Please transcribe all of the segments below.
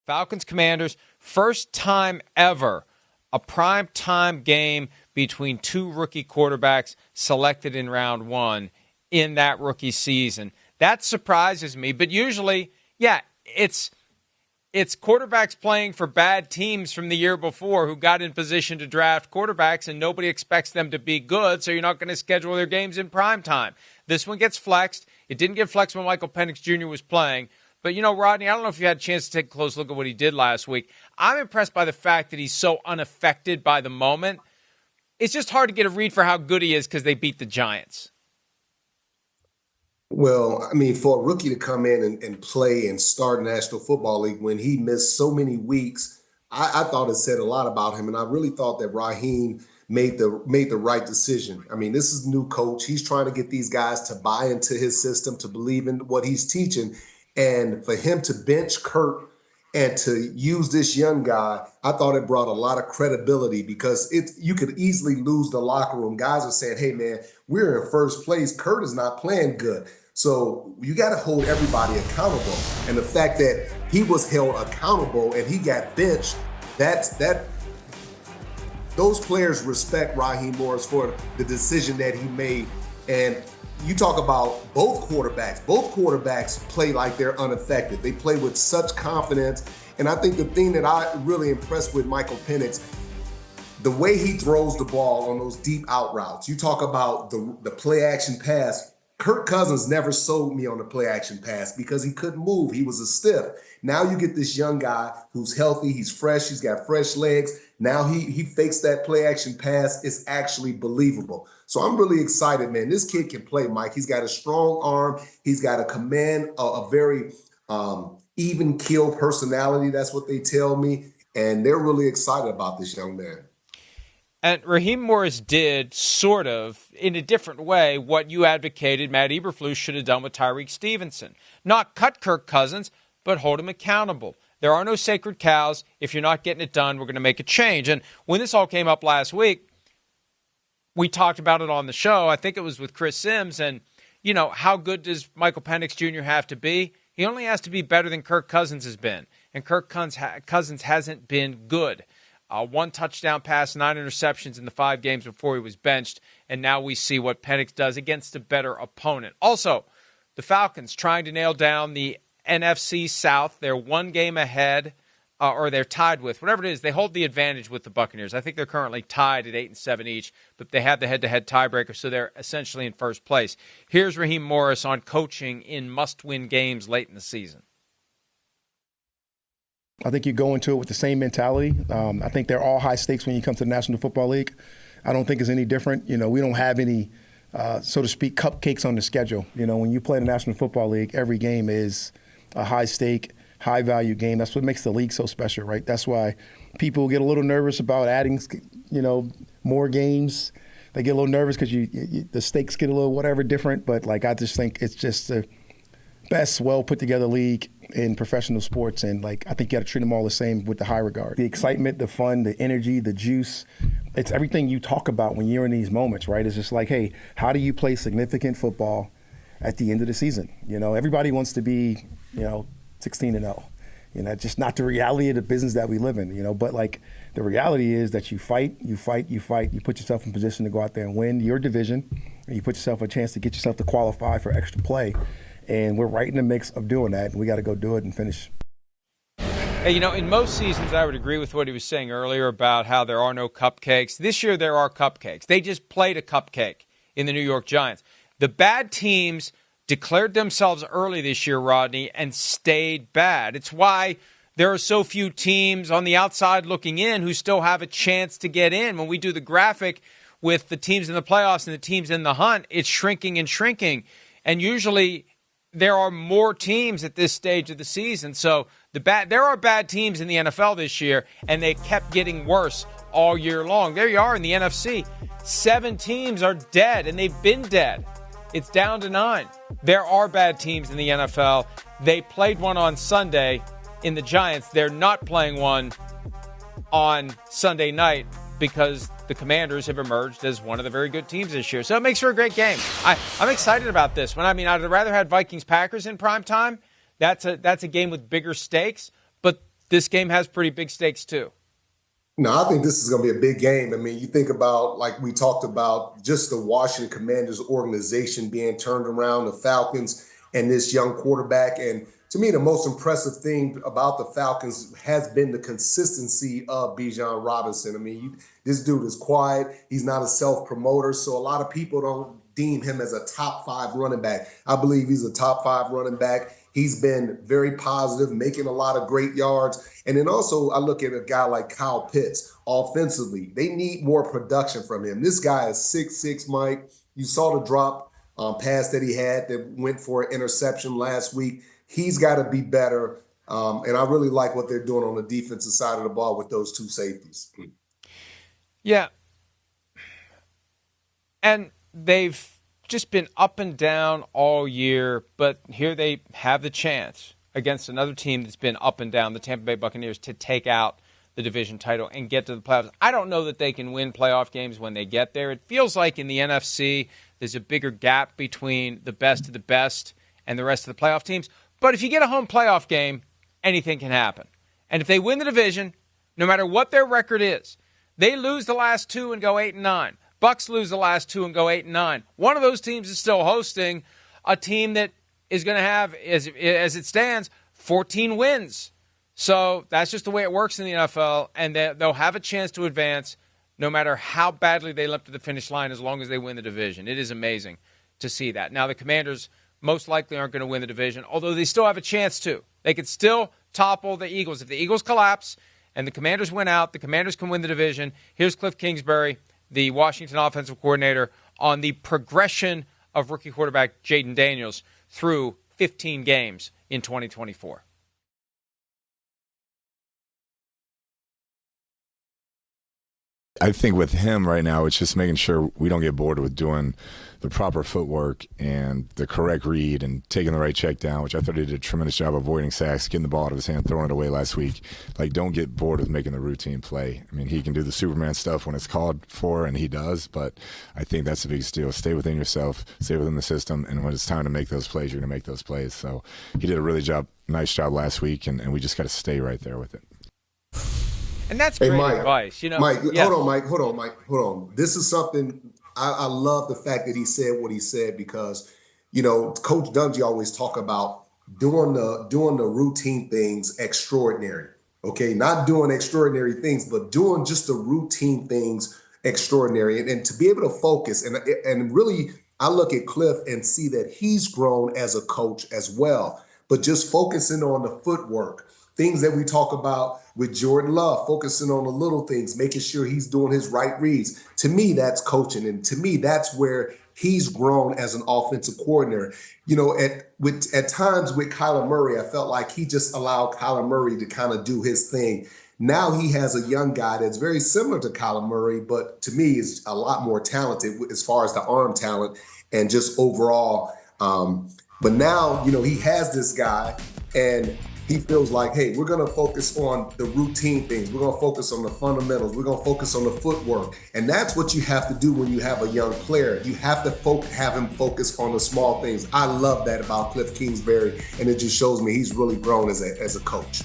Falcons Commanders, first time ever, a prime time game between two rookie quarterbacks selected in round one in that rookie season. That surprises me, but usually, it's quarterbacks playing for bad teams from the year before who got in position to draft quarterbacks, and nobody expects them to be good, so you're not going to schedule their games in prime time. This one gets flexed. It didn't get flexed when Michael Penix Jr. was playing. But, Rodney, I don't know if you had a chance to take a close look at what he did last week. I'm impressed by the fact that he's so unaffected by the moment. It's just hard to get a read for how good he is because they beat the Giants. Well, I mean, for a rookie to come in and play and start National Football League when he missed so many weeks, I thought it said a lot about him. And I really thought that Raheem made the right decision. I mean, this is a new coach. He's trying to get these guys to buy into his system, to believe in what he's teaching. And for him to bench Kurt and to use this young guy, I thought it brought a lot of credibility because you could easily lose the locker room. Guys are saying, hey, man, we're in first place. Kurt is not playing good. So you got to hold everybody accountable. And the fact that he was held accountable and he got benched, those players respect Raheem Morris for the decision that he made. And you talk about both quarterbacks. Both quarterbacks play like they're unaffected. They play with such confidence. And I think the thing that I really impressed with Michael Penix, the way he throws the ball on those deep out routes. You talk about the play action pass. Kirk Cousins never sold me on the play action pass because he couldn't move. He was a stiff. Now you get this young guy who's healthy. He's fresh. He's got fresh legs. Now he fakes that play action pass. It's actually believable. So I'm really excited, man. This kid can play, Mike. He's got a strong arm. He's got a command, a very even keel personality. That's what they tell me. And they're really excited about this young man. And Raheem Morris did sort of, in a different way, what you advocated Matt Eberflus should have done with Tyreek Stevenson. Not cut Kirk Cousins, but hold him accountable. There are no sacred cows. If you're not getting it done, we're going to make a change. And when this all came up last week, we talked about it on the show. I think it was with Chris Sims. And, how good does Michael Penix Jr. have to be? He only has to be better than Kirk Cousins has been. And Kirk Cousins hasn't been good. 1 touchdown pass, 9 interceptions in the 5 games before he was benched. And now we see what Penix does against a better opponent. Also, the Falcons trying to nail down the NFC South. They're 1 game ahead, or they're tied with, whatever it is. They hold the advantage with the Buccaneers. I think they're currently tied at 8-7 each, but they have the head-to-head tiebreaker, so they're essentially in first place. Here's Raheem Morris on coaching in must-win games late in the season. I think you go into it with the same mentality. I think they're all high stakes when you come to the National Football League. I don't think it's any different. We don't have any, so to speak, cupcakes on the schedule. When you play the National Football League, every game is a high stake, high value game. That's what makes the league so special, right? That's why people get a little nervous about adding, more games. They get a little nervous because the stakes get a little whatever different. But I just think it's just the best, well put together league in professional sports, and I think you got to treat them all the same with the high regard. The excitement, the fun, the energy, the juice, it's everything you talk about when you're in these moments, right? It's just hey, how do you play significant football at the end of the season? Everybody wants to be, 16-0. Just not the reality of the business that we live in, but the reality is that you fight, you put yourself in position to go out there and win your division, and you put yourself a chance to get yourself to qualify for extra play. And we're right in the mix of doing that, and we got to go do it and finish. Hey, in most seasons, I would agree with what he was saying earlier about how there are no cupcakes. This year, there are cupcakes. They just played a cupcake in the New York Giants. The bad teams declared themselves early this year, Rodney, and stayed bad. It's why there are so few teams on the outside looking in who still have a chance to get in. When we do the graphic with the teams in the playoffs and the teams in the hunt, it's shrinking and shrinking. And usually there are more teams at this stage of the season. So there are bad teams in the NFL this year, and they kept getting worse all year long. There you are in the NFC. 7 teams are dead, and they've been dead. It's down to 9. There are bad teams in the NFL. They played one on Sunday in the Giants. They're not playing one on Sunday night because the Commanders have emerged as one of the very good teams this year. So it makes for a great game. I'm excited about this one. I'd rather have Vikings-Packers in prime time. That's a game with bigger stakes. But this game has pretty big stakes too. No, I think this is going to be a big game. I mean, you think about, like we talked about, just the Washington Commanders organization being turned around, the Falcons, and this young quarterback. And to me, the most impressive thing about the Falcons has been the consistency of Bijan Robinson. I mean, this dude is quiet. He's not a self-promoter, so a lot of people don't deem him as a top 5 running back. I believe he's a top 5 running back. He's been very positive, making a lot of great yards. And then also I look at a guy like Kyle Pitts offensively. They need more production from him. This guy is 6'6", Mike. You saw the drop pass that he had that went for an interception last week. He's got to be better. And I really like what they're doing on the defensive side of the ball with those 2 safeties. Yeah. And they've just been up and down all year, but here they have the chance against another team that's been up and down, the Tampa Bay Buccaneers, to take out the division title and get to the playoffs. I don't know that they can win playoff games when they get there. It feels like in the NFC there's a bigger gap between the best of the best and the rest of the playoff teams. But if you get a home playoff game, anything can happen. And if they win the division, no matter what their record is, they lose the last 2 and go 8-9. Bucks lose the last 2 and go 8-9. One of those teams is still hosting a team that is going to have, as it stands, 14 wins. So that's just the way it works in the NFL, and they'll have a chance to advance no matter how badly they limp to the finish line as long as they win the division. It is amazing to see that. Now, the Commanders most likely aren't going to win the division, although they still have a chance to. They could still topple the Eagles. If the Eagles collapse and the Commanders win out, the Commanders can win the division. Here's Cliff Kingsbury, the Washington offensive coordinator, on the progression of rookie quarterback Jayden Daniels through 15 games in 2024. I think with him right now, it's just making sure we don't get bored with doing the proper footwork and the correct read and taking the right check down, which I thought he did a tremendous job avoiding sacks, getting the ball out of his hand, throwing it away last week. Like, don't get bored with making the routine play. I mean, he can do the Superman stuff when it's called for, and he does, but I think that's the biggest deal. Stay within yourself, stay within the system, and when it's time to make those plays, you're going to make those plays. So he did a nice job last week, and we just got to stay right there with it. And that's great Mike, advice. You know, Mike, yeah. hold on, Mike. This is something I love the fact that he said what he said because, you know, Coach Dungy always talk about doing the routine things extraordinary. Okay, not doing extraordinary things, but doing just the routine things extraordinary, and to be able to focus and really, I look at Cliff and see that he's grown as a coach as well. But just focusing on the footwork. Things that we talk about with Jordan Love, focusing on the little things, making sure he's doing his right reads. To me, that's coaching. And to me, that's where he's grown as an offensive coordinator. You know, at times with Kyler Murray, I felt like he just allowed Kyler Murray to kind of do his thing. Now he has a young guy that's very similar to Kyler Murray, but to me is a lot more talented as far as the arm talent and just overall. But now, you know, he has this guy and he feels like, hey, we're going to focus on the routine things. We're going to focus on the fundamentals. We're going to focus on the footwork. And that's what you have to do when you have a young player. You have to have him focus on the small things. I love that about Cliff Kingsbury, and it just shows me he's really grown as a coach.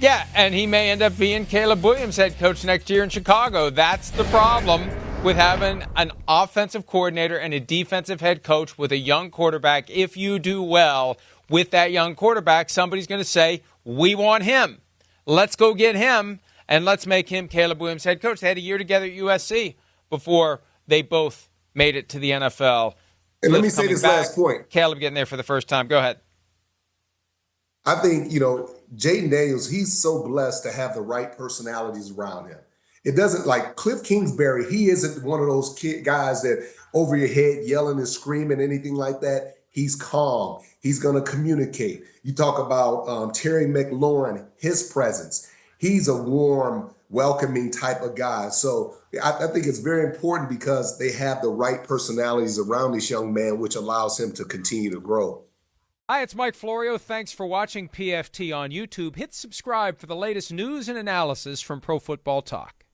Yeah, and he may end up being Caleb Williams' head coach next year in Chicago. That's the problem with having an offensive coordinator and a defensive head coach with a young quarterback. If you do well with that young quarterback, somebody's going to say, we want him. Let's go get him, and let's make him Caleb Williams' head coach. They had a year together at USC before they both made it to the NFL. And let me say this last point. Caleb getting there for the first time. Go ahead. I think, you know, Jayden Daniels, he's so blessed to have the right personalities around him. It doesn't, like Cliff Kingsbury, he isn't one of those guys that over your head yelling and screaming, anything like that. He's calm. He's going to communicate. You talk about Terry McLaurin, his presence. He's a warm, welcoming type of guy. So I think it's very important because they have the right personalities around this young man, which allows him to continue to grow. Hi, it's Mike Florio. Thanks for watching PFT on YouTube. Hit subscribe for the latest news and analysis from Pro Football Talk.